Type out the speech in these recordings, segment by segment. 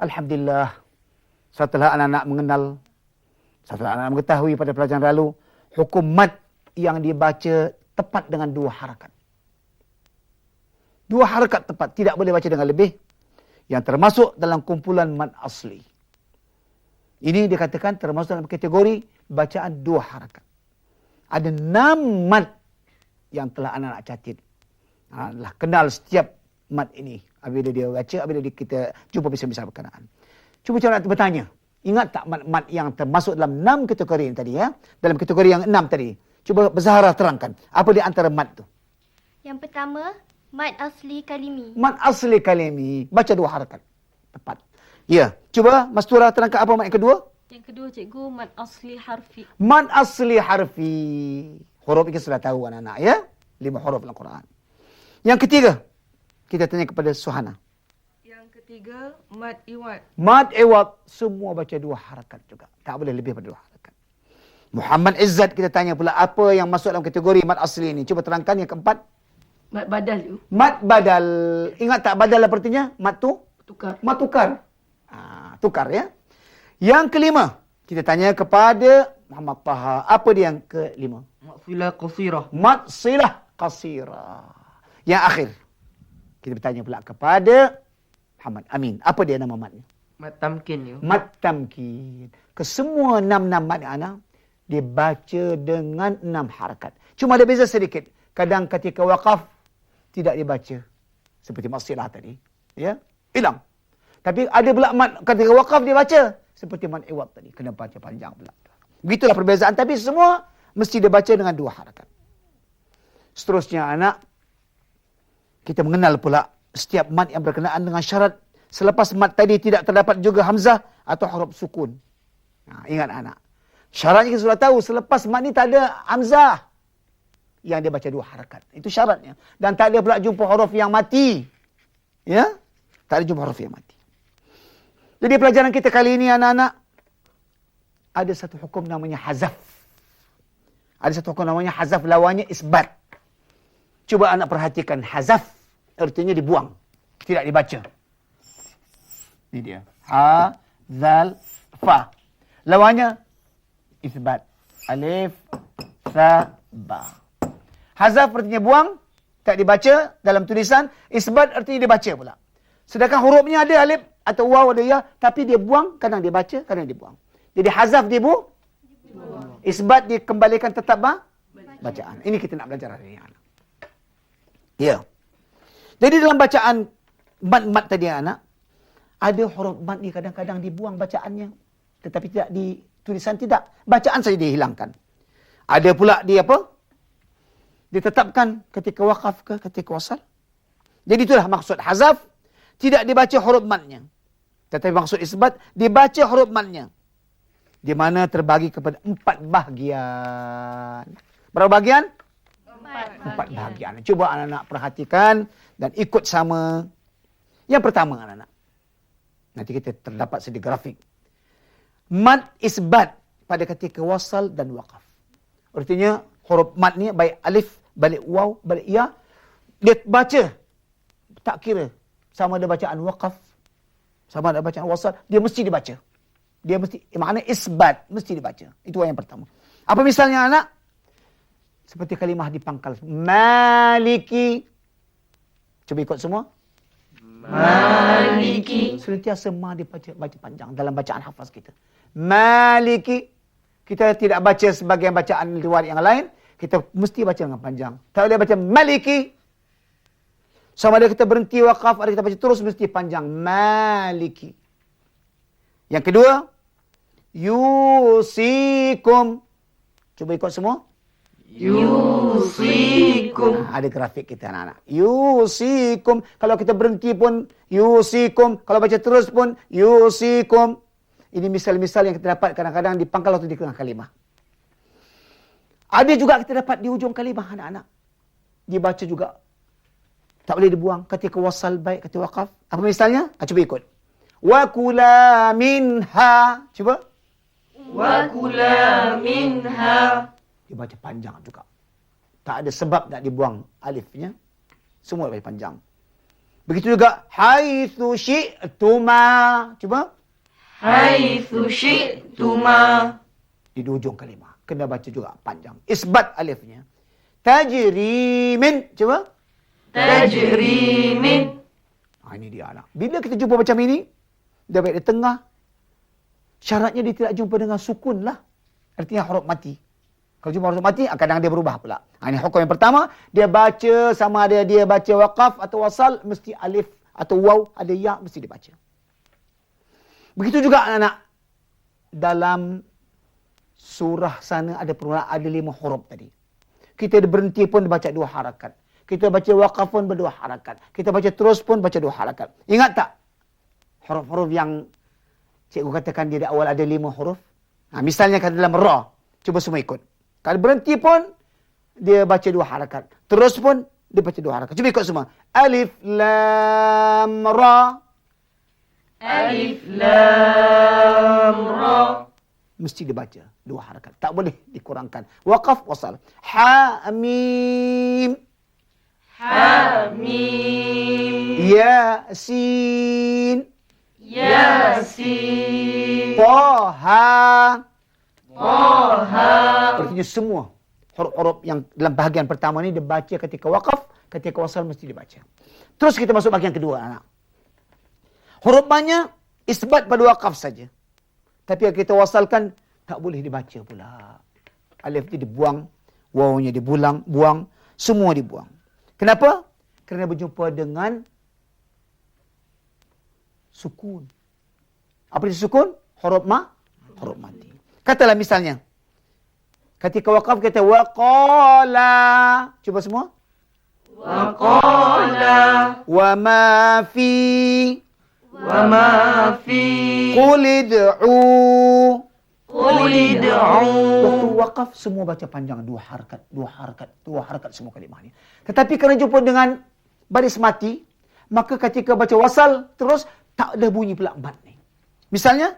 Alhamdulillah, setelah anak-anak mengenal, setelah anak-anak mengetahui pada pelajaran lalu, hukum mad yang dibaca tepat dengan 2 harakat. 2 harakat tepat, tidak boleh baca dengan lebih, yang termasuk dalam kumpulan mad asli. Ini dikatakan termasuk dalam kategori bacaan 2 harakat. Ada 6 mad yang telah anak-anak catat. Kenal setiap mad ini. Apabila dia baca, apabila kita jumpa bisa-bisa berkenaan. Cuba saya nak bertanya. Ingat tak mad-mad yang termasuk dalam 6 kategori yang tadi ya? Dalam kategori yang 6 tadi. Cuba Zahra terangkan. Apa di antara mad tu? Yang pertama, mad asli kalimi. Mad asli kalimi. Baca 2 harakat. Tepat. Ya. Cuba Mastura terangkan apa mad yang kedua? Yang kedua cikgu, mad asli harfi. Mad asli harfi. Huruf ini sudah tahu anak-anak ya. 5 huruf dalam Quran. Yang ketiga, kita tanya kepada Suhana. Yang ketiga, mad iwad. Mad iwad, semua baca 2 harakat juga. Tak boleh lebih pada 2 harakat. Muhammad Izzat kita tanya pula apa yang masuk dalam kategori mad asli ini. Cuba terangkan yang keempat. Mad badal tu. Mad badal. Ingat tak badal artinya? Mad tu? Tukar. Mad tukar. Tukar ya. Yang kelima, kita tanya kepada Muhammad Taha. Apa dia yang kelima? Mad silah qasirah. Mad silah qasirah. Yang akhir, kita bertanya pula kepada Muhammad Amin. Apa dia nama madnya? Mad tamkin tu. Mad tamkin. Kesemua 6 mad anak dibaca dengan 6 harakat. Cuma ada beza sedikit. Kadang ketika waqaf tidak dibaca seperti mad silah tadi, ya, hilang. Tapi ada pula mad ketika waqaf dibaca seperti mad iwad tadi, kena baca panjang pula. Begitulah perbezaan, tapi semua mesti dibaca dengan 2 harakat. Seterusnya anak, kita mengenal pula setiap mad yang berkenaan dengan syarat. Selepas mad tadi tidak terdapat juga hamzah atau huruf sukun. Ingat anak. Syaratnya kita sudah tahu. Selepas mad ni tak ada hamzah. Yang dia baca 2 harakat. Itu syaratnya. Dan tak ada pula jumpa huruf yang mati. Ya? Tak ada jumpa huruf yang mati. Jadi pelajaran kita kali ini anak-anak. Ada satu hukum namanya hazaf. Ada satu hukum namanya hazaf. Lawannya isbat. Cuba anak perhatikan hazaf. Artinya dibuang. Tidak dibaca. Ini dia. Ha, zal, fa. Lawannya isbat. Alif, sa, ba. Hazaf artinya buang. Tak dibaca dalam tulisan. Isbat artinya dibaca pula. Sedangkan hurufnya ada alif atau waw ada ya. Tapi dia buang. Kadang dia baca, kadang dia buang. Jadi hazaf dibuang. Isbat dikembalikan tetap bacaan. Ini kita nak belajar hari ini. Ya. Jadi dalam bacaan mad tadi anak, ada huruf mad ni kadang-kadang dibuang bacaannya. Tetapi tidak di tulisan tidak. Bacaan saja dihilangkan. Ada pula dia apa? Ditetapkan ketika waqaf ke ketika wasal. Jadi itulah maksud hazaf. Tidak dibaca huruf madnya. Tetapi maksud isbat, dibaca huruf madnya. Di mana terbagi kepada 4 bahagian. Berapa bahagian? 4 bahagian. Cuba anak-anak perhatikan dan ikut sama. Yang pertama anak-anak. Nanti kita terdapat sedikit grafik. Mad isbat pada ketika wasal dan waqaf. Artinya huruf mad ni baik alif, balik waw, balik ya. Dia baca. Tak kira. Sama ada bacaan waqaf. Sama ada bacaan wasal. Dia mesti dibaca. Dia mesti, maknanya isbat. Mesti dibaca. Itu yang pertama. Apa misalnya anak? Seperti kalimah di pangkal. Maliki. Cuba ikut semua. Maliki. Sentiasa ma dibaca panjang dalam bacaan hafaz kita. Maliki. Kita tidak baca sebagian bacaan riwayat yang lain. Kita mesti baca dengan panjang. Tak boleh baca maliki. Sama ada kita berhenti waqaf, ada kita baca terus mesti panjang. Maliki. Yang kedua. Yusikum. Cuba ikut semua. Yusikum. Ada grafik kita anak-anak. Yusikum. Kalau kita berhenti pun yusikum. Kalau baca terus pun yusikum. Ini misal-misal yang kita dapat kadang-kadang di pangkal atau di tengah kalimah. Ada juga kita dapat di ujung kalimah anak-anak. Dibaca juga. Tak boleh dibuang ketika wasal baik ketika waqaf. Apa misalnya? Cuba ikut. Wa kula minha. Cuba. Wa kula minha. Dibaca panjang juga. Tak ada sebab nak dibuang alifnya. Semua lebih panjang. Begitu juga haitsu syi'tuma. Cuba. Haitsu syi'tuma. Di ujung kalimah. Kena baca juga panjang. Isbat alifnya. Tajri min. Cuba. Tajri min. Ini dia anak. Bila kita jumpa macam ini, dia baik di tengah. Syaratnya dia tidak jumpa dengan sukun lah. Artinya huruf mati. Kalau jumpa huruf mati, kadang dia berubah pula. Ini hukum yang pertama. Dia baca sama ada dia baca waqaf atau wasal, mesti alif atau waw, ada ya, mesti dibaca. Begitu juga anak-anak. Dalam surah sana ada permulaan, ada 5 huruf tadi. Kita berhenti pun baca 2 harakat. Kita baca waqaf pun ber2 harakat. Kita baca terus pun baca 2 harakat. Ingat tak? Huruf-huruf yang cikgu katakan dia di awal ada 5 huruf. Misalnya kata dalam ra. Cuba semua ikut. Kalau berhenti pun, dia baca 2 harakat. Terus pun, dia baca 2 harakat. Cuba ikut semua. Alif, lam, ra. Alif, lam, ra. Mesti dibaca 2 harakat. Tak boleh dikurangkan. Waqaf, wasal. Ha, mim. Hamim. Yasin. Yasin. Taha. Taha. Artinya semua huruf-huruf yang dalam bahagian pertama ni dibaca ketika waqaf, ketika wasal mesti dibaca. Terus kita masuk bahagian kedua, anak. Huruf banyak isbat pada waqaf saja. Tapi yang kita wasalkan tak boleh dibaca pula. Alif dia dibuang, wawnya dibuang, semua dibuang. Kenapa? Kerana berjumpa dengan sukun. Apa itu sukun? Huruf mati. Katalah misalnya, ketika waqaf kita waqala. Cuba semua. Waqala. Wa ma fi. Wa ma fi. Qul id'u. Qul id'u. Waktu waqaf semua baca panjang 2 harakat, 2 harakat, 2 harakat semua kalimah ni. Tetapi kerana jumpa dengan baris mati, maka ketika baca wasal terus tak ada bunyi pula mat ni. Misalnya,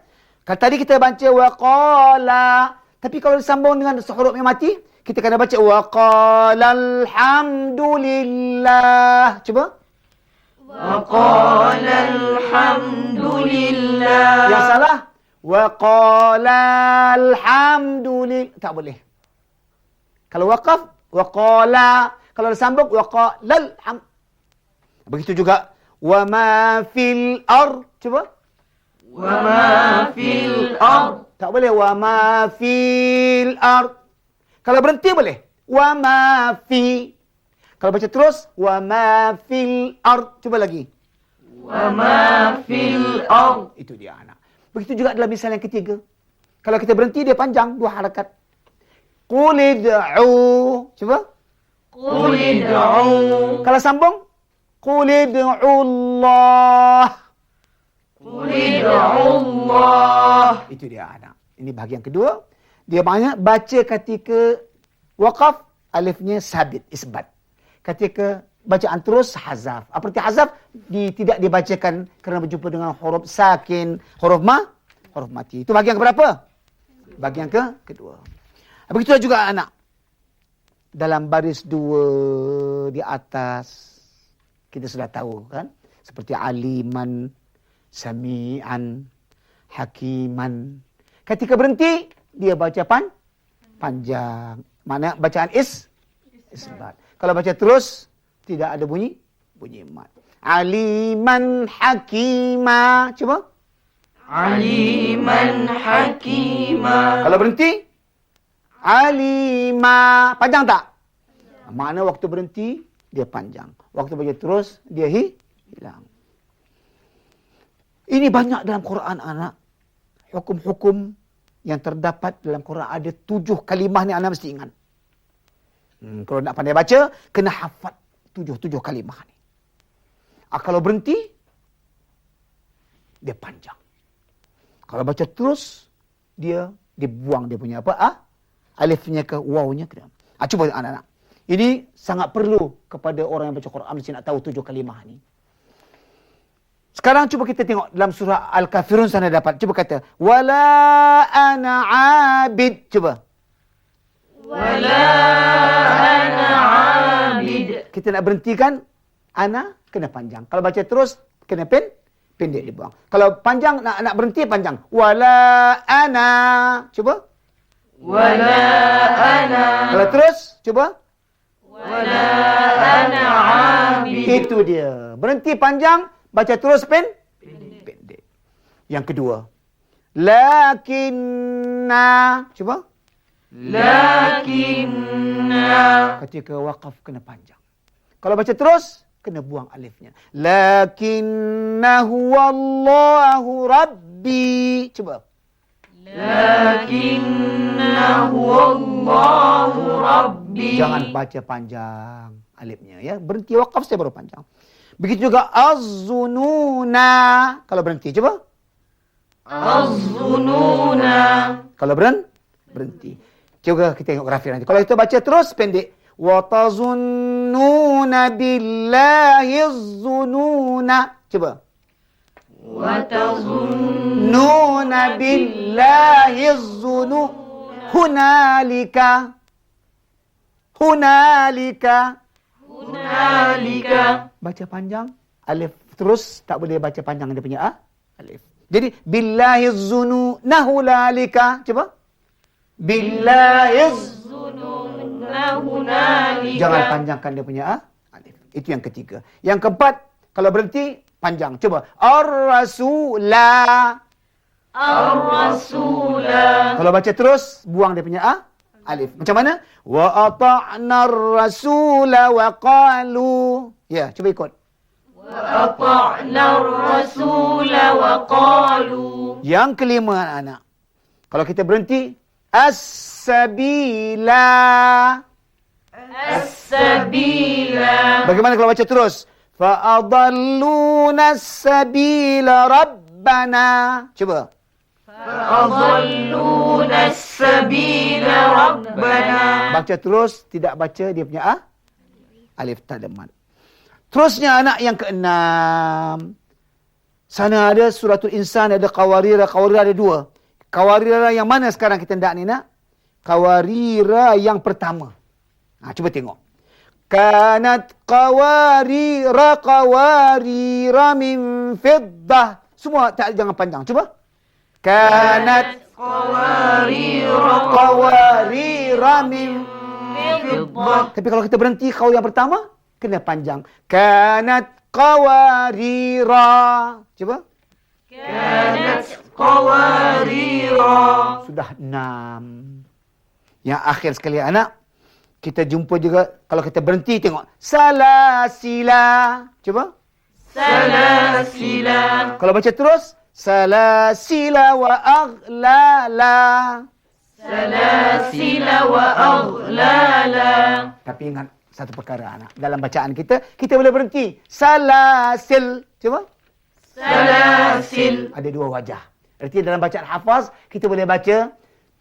kalau tadi kita baca waqala, tapi kalau disambung dengan huruf yang mati, kita kena baca waqala alhamdulillah. Cuba. Waqala alhamdulillah. Yang salah. Waqala alhamdulillah. Tak boleh. Kalau waqaf, waqala. Kalau disambung, waqala alham. Begitu juga. Wa ma fil ard. Cuba. Wa ma fil ard. Tak boleh. Wa ma fil ard. Kalau berhenti boleh. Wa ma fi. Kalau baca terus. Wa ma fil ard. Cuba lagi. Wa ma fil ard. Itu dia anak. Begitu juga dalam misal yang ketiga. Kalau kita berhenti, dia panjang. 2 harakat. Qul id'u. Cuba. Qul id'u. Kalau sambung. Qul id'u Allah. Qul id'u Allah. Itu dia anak. Ini bahagian kedua. Dia banyak baca ketika waqaf, alifnya sabit, isbat. Ketika bacaan terus, hazaf. Apa arti hazaf? Tidak dibacakan kerana berjumpa dengan huruf sakin, huruf mati. Itu bahagian keberapa? Bahagian kedua. Begitu juga anak. Dalam baris 2 di atas, kita sudah tahu kan? Seperti aliman, sami'an, hakiman. Ketika berhenti, dia baca panjang. Mana bacaan isbat. Kalau baca terus, tidak ada bunyi mat. Aliman hakima. Cuba. Aliman hakima. Kalau berhenti, alima. Panjang tak? Makna waktu berhenti, dia panjang. Waktu baca terus, dia hilang. Ini banyak dalam Quran, anak. Hukum-hukum yang terdapat dalam Quran ada 7 kalimah ni anak mesti ingat. Kalau nak pandai baca, kena hafal 7 kalimah ni. Kalau berhenti, dia panjang. Kalau baca terus, dia dibuang dia punya apa? Alifnya ke wawnya ke dalam. Cuba anak-anak. Ini sangat perlu kepada orang yang baca Quran mesti nak tahu 7 kalimah ni. Sekarang cuba kita tengok dalam surah Al-Kafirun sana dapat. Cuba kata. Wala ana abid. Cuba. Wala ana abid. Kita nak berhentikan. Ana kena panjang. Kalau baca terus, kena pendek dibuang. Kalau panjang, nak berhenti panjang. Wala ana. Cuba. Wala ana. Kalau terus, cuba. Wala ana abid. Itu dia. Berhenti panjang, baca terus pendek. Yang kedua. Lakinna. Cuba. Lakinna. Ketika waqaf kena panjang. Kalau baca terus, kena buang alifnya. Lakinnahu wallahu rabbi. Cuba. Lakinnahu Allahu Rabbi. Jangan baca panjang alifnya ya. Berhenti waqaf saja baru panjang. Begitu juga az-zununa. Kalau berhenti coba. Az-zununa. Kalau berhenti. Coba kita tengok grafik nanti. Kalau kita baca terus pendek. Wa tazunnuna billahi az-zununa. Coba. Wa tazunnuna Nuna billahi az-zunu. Hunalika. Baca panjang. Alif terus. Tak boleh baca panjang dia punya alif. Jadi, billahi az-zunu nahulalika. Coba. Billahi az-zunu hunalika. Jangan panjangkan dia punya alif. Itu yang ketiga. Yang keempat, kalau berhenti, panjang. Coba. Ar-rasula. Ar-rasula. Kalau baca terus, buang dia punya alif. Macam mana? Wa ata'na ar-rasula wa qalu. Ya, cuba ikut. Wa ata'na ar-rasula wa qalu. Yang kelima anak-anak. Kalau kita berhenti, as-sabila. As-sabila. Bagaimana kalau baca terus? Fa'adalluna as-sabila rabbana. Cuba. Fa'adalluna as-sabila rabbana. Baca terus, tidak baca dia punya alif tak ada mad. Terusnya anak yang keenam. Sana ada suratul insan, ada qawarira. Qawarira ada dua. Qawarira yang mana sekarang kita hendak ni nak? Qawarira yang pertama. Cuba tengok. Kanat qawarira min fiddah. Semua tak jangan panjang. Cuba. Kanat qawarira min fiddah. Tapi kalau kita berhenti qawl yang pertama, kena panjang. Kanat qawarira. Cuba. Kanat qawarira. Sudah 6. Yang akhir sekali anak. Kita jumpa juga, kalau kita berhenti tengok. Salasila. Cuba. Salasila. Kalau baca terus. Salasila wa aghlala. Salasila wa aghlala. Tapi ingat satu perkara anak. Dalam bacaan kita boleh berhenti. Salasil. Cuba. Salasil. Ada dua wajah. Artinya dalam bacaan hafaz, kita boleh baca.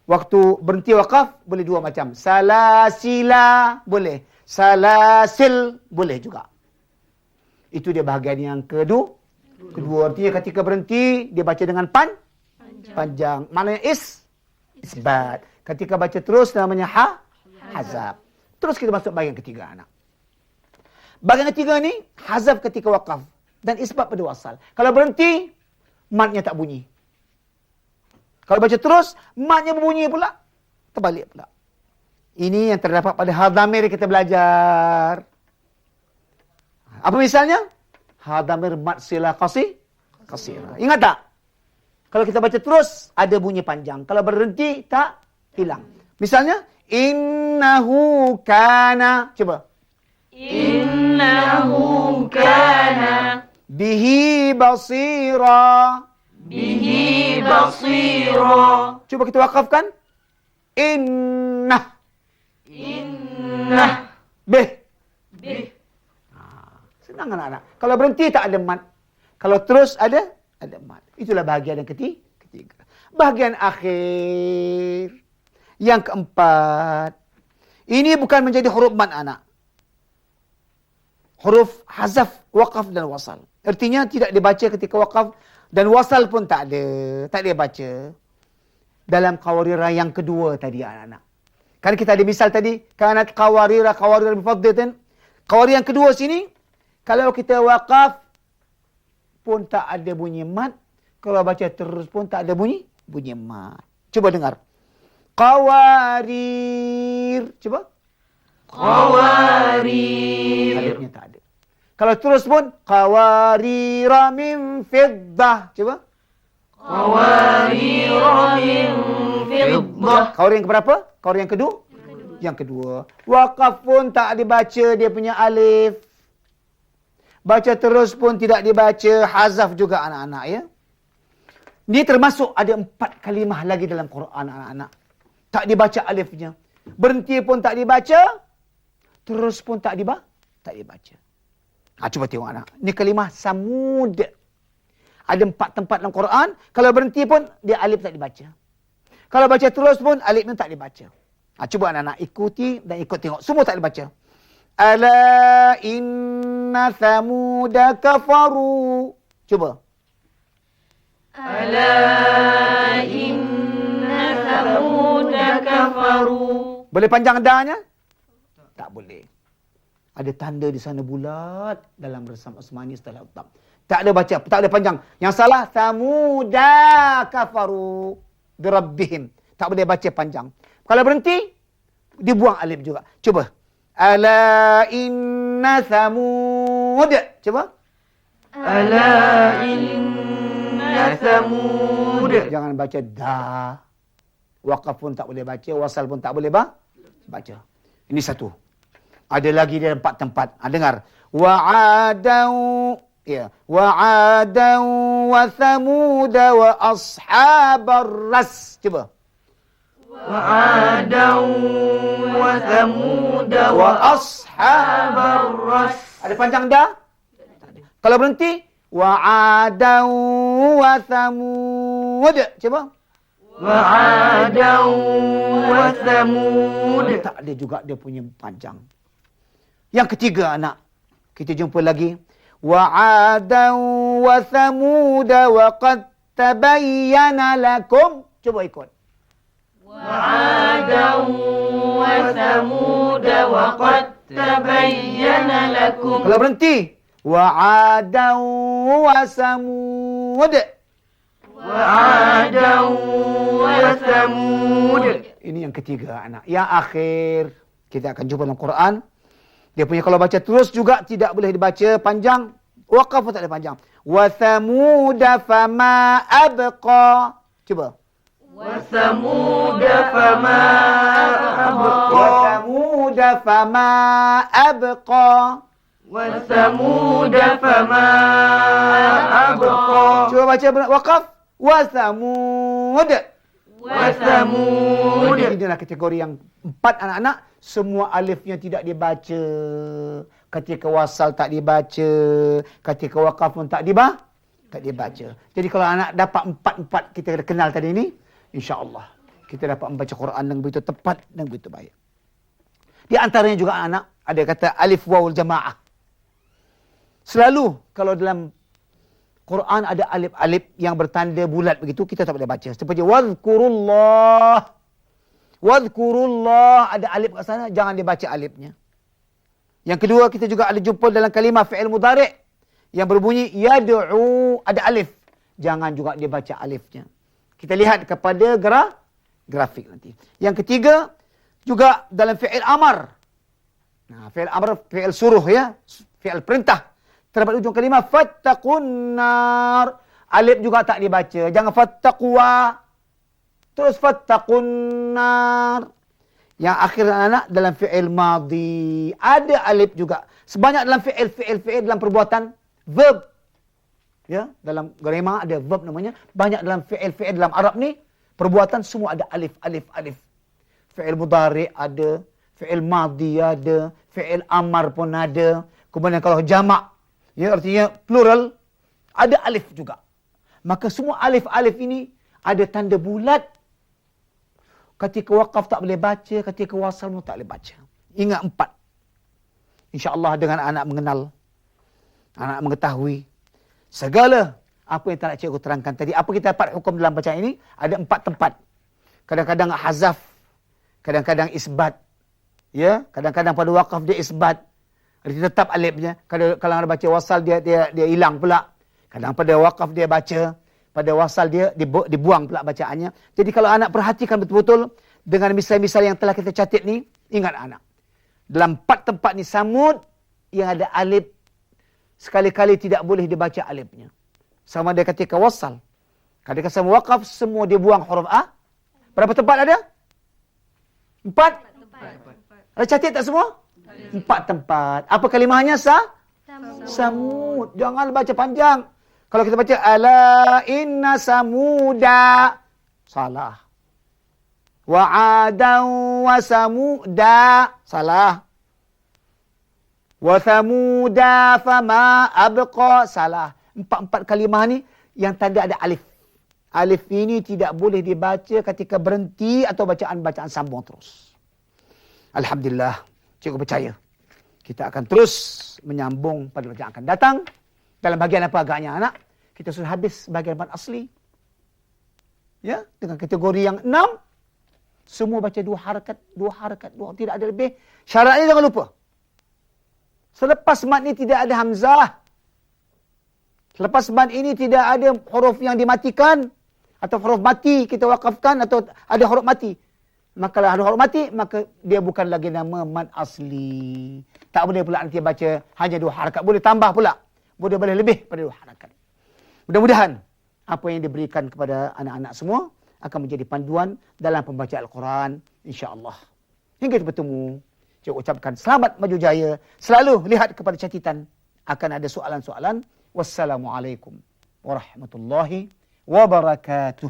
Waktu berhenti wakaf, boleh dua macam. Salasila, boleh. Salasil, boleh juga. Itu dia bahagian yang kedua. Artinya ketika berhenti, dia baca dengan panjang. Maknanya isbat. Ketika baca terus, namanya hazab. Terus kita masuk bahagian ketiga, anak. Bahagian ketiga ni, hazab ketika wakaf. Dan isbat pada wasal. Kalau berhenti, matnya tak bunyi. Kalau baca terus, matnya berbunyi pula. Terbalik pula. Ini yang terdapat pada hadamir kita belajar. Apa misalnya? Hadamir mat sila qasira. Ingat tak? Kalau kita baca terus, ada bunyi panjang. Kalau berhenti, tak hilang. Misalnya, innahu kana. Coba. Innahu kana. Bihi basira. Bihi basira. Cuba kita wakafkan. Innah. Innah. Bih. Bih. Senang anak-anak. Kalau berhenti tak ada mat. Kalau terus ada mat. Itulah bahagian yang ketiga. Bahagian akhir. Yang keempat. Ini bukan menjadi huruf mat anak. Huruf hazaf, waqaf dan wasal. Artinya tidak dibaca ketika waqaf. Dan wasal pun tak ada. Tak dia baca. Dalam qawarira yang kedua tadi anak-anak. Kan kita ada misal tadi. Kanat qawarira bifaddatin. Qawarira yang kedua sini. Kalau kita waqaf pun tak ada bunyi mat. Kalau baca terus pun tak ada bunyi mat. Cuba dengar. Qawarir. Cuba. Qawarir. Alifnya tak ada. Kalau terus pun qawarira min fiddah. Cuba. Qawarira min fiddah. Qawarir yang keberapa? Qawarir yang kedua? Yang kedua. Waqaf pun tak dibaca dia punya alif. Baca terus pun tidak dibaca. Hazaf juga anak-anak ya. Ini termasuk ada 4 kalimah lagi dalam Quran anak-anak. Tak dibaca alifnya. Berhenti pun tak dibaca. Terus pun tak dibaca. Cuba tengok anak. Ini kalimah samud. Ada 4 tempat dalam Quran. Kalau berhenti pun dia alif tak dibaca. Kalau baca terus pun alifnya tak dibaca. Cuba anak-anak ikuti dan ikut tengok. Semua tak dibaca. Ala inna samuda kafaru. Cuba. Ala inna samuda kafaru. Boleh panjang dahnya? Tak boleh. Ada tanda di sana bulat dalam resam Osmani setelah utam. Tak ada baca, tak ada panjang. Yang salah, samuda kafaru birabbihim. Tak boleh baca panjang. Kalau berhenti, dibuang alif juga. Cuba. Ala inna samud. Cuba. Ala inna samud. Jangan baca dah. Waqaf pun tak boleh baca. Wasal pun tak boleh baca. Ini satu. Ada lagi dia 4 tempat. Dengar. Wa'adau. Ya. Wa'adau wa thamuda wa ashabar ras. Cuba. Wa'adau wa thamuda wa ashabar ras. Ada panjang dah? Kalau berhenti. Wa'adau wa thamud. Cuba. Wa'adau wa thamud. Tak ada juga dia punya panjang. Yang ketiga anak. Kita jumpa lagi. Wa'adau wa thamud wa qad tabayyana lakum. Cuba ikut. Wa'adau wa thamud wa qad tabayyana lakum. Kalau berhenti. Wa'adau wa samud. Wa'adau wa thamud. Ini yang ketiga anak. Yang akhir. Kita akan jumpa dalam Quran. Dia punya kalau baca terus juga tidak boleh dibaca panjang. Waqaf pun tak ada panjang. Wa thamuda fama abqa. Cuba. Wa thamuda fama abqa. Wa thamuda fama abqa. Wa thamuda fama abqa. Cuba baca waqaf. Wa thamud. Wa thamud. Ini adalah kategori yang 4 anak-anak. Semua alifnya tidak dibaca. Ketika wasal tak dibaca. Ketika waqaf pun tak dibaca. Jadi kalau anak dapat 4 kita kenal tadi ini, insya-Allah kita dapat membaca Quran dengan begitu tepat dan begitu baik. Di antaranya juga anak ada kata alif wawul jamaah. Selalu kalau dalam Quran ada alif-alif yang bertanda bulat begitu, kita tak boleh baca. Seperti wadhkurullah. Wadhkurullah, ada alif kat sana, jangan dibaca alifnya. Yang kedua, kita juga ada jumpa dalam kalimah fi'il mudhari' yang berbunyi yad'u, ada alif. Jangan juga dibaca alifnya. Kita lihat kepada grafik nanti. Yang ketiga, juga dalam fi'il amar. Nah, fi'il amar, fi'il suruh ya, fi'il perintah. Terdapat ujung kalimah fattaqun nar. Alif juga tak dibaca. Jangan fattaqwa. Terus fattaqun nar. Yang akhir anak dalam fi'il madhi. Ada alif juga. Sebanyak dalam fi'il dalam perbuatan verb. Ya, dalam grammar ada verb namanya. Banyak dalam fi'il dalam Arab ni. Perbuatan semua ada alif. Fi'il mudhari ada. Fi'il madhi ada. Fi'il amar pun ada. Kemudian kalau jamak. Ya, artinya plural. Ada alif juga. Maka semua alif-alif ini ada tanda bulat. Ketika waqaf tak boleh baca, ketika wasal pun tak boleh baca. Ingat 4. InsyaAllah dengan anak mengenal, anak mengetahui segala apa yang tak nak cikgu terangkan tadi. Apa kita dapat hukum dalam bacaan ini? Ada 4 tempat. Kadang-kadang hazaf, kadang-kadang isbat. Ya, kadang-kadang pada waqaf dia isbat. Dia tetap alifnya. Kalau ada baca wasal dia hilang pula. Kadang pada waqaf dia baca, pada wasal dia dibuang pula bacaannya. Jadi kalau anak perhatikan betul-betul dengan misal-misal yang telah kita catat ni, ingat anak. Dalam 4 tempat ni samud yang ada alif, sekali-kali tidak boleh dibaca alifnya. Sama ada ketika wasal. Ketika sama waqaf, semua dia buang huruf A. Berapa tempat ada? 4? Ada catat tak semua? 4 tempat. Apa kalimahnya? Samud. Jangan baca panjang. Kalau kita baca ala inna samuda, salah. Wa adan wa samuda, salah. Wa thamuda fama abqa, salah. 4 kalimah ni yang tanda ada alif. Alif ini tidak boleh dibaca ketika berhenti atau bacaan-bacaan sambung terus. Alhamdulillah, cikgu percaya kita akan terus menyambung pada bacaan akan datang. Dalam bahagian apa agaknya anak? Kita sudah habis bahagian mad asli. Ya, dengan kategori yang 6. Semua baca 2 harakat, 2 harakat, 2, tidak ada lebih. Syaratnya jangan lupa. Selepas mad ni tidak ada hamzah. Selepas mad ini tidak ada huruf yang dimatikan. Atau huruf mati kita wakafkan atau ada huruf mati. Maka kalau ada huruf mati, maka dia bukan lagi nama mad asli. Tak boleh pula nanti baca hanya 2 harakat. Boleh tambah pula. Boleh lebih pada 2 harakat. Mudah-mudahan apa yang diberikan kepada anak-anak semua akan menjadi panduan dalam pembacaan Al-Quran, insya-Allah. Hingga bertemu, saya ucapkan selamat maju jaya. Selalu lihat kepada catatan, akan ada soalan-soalan. Wassalamualaikum warahmatullahi wabarakatuh.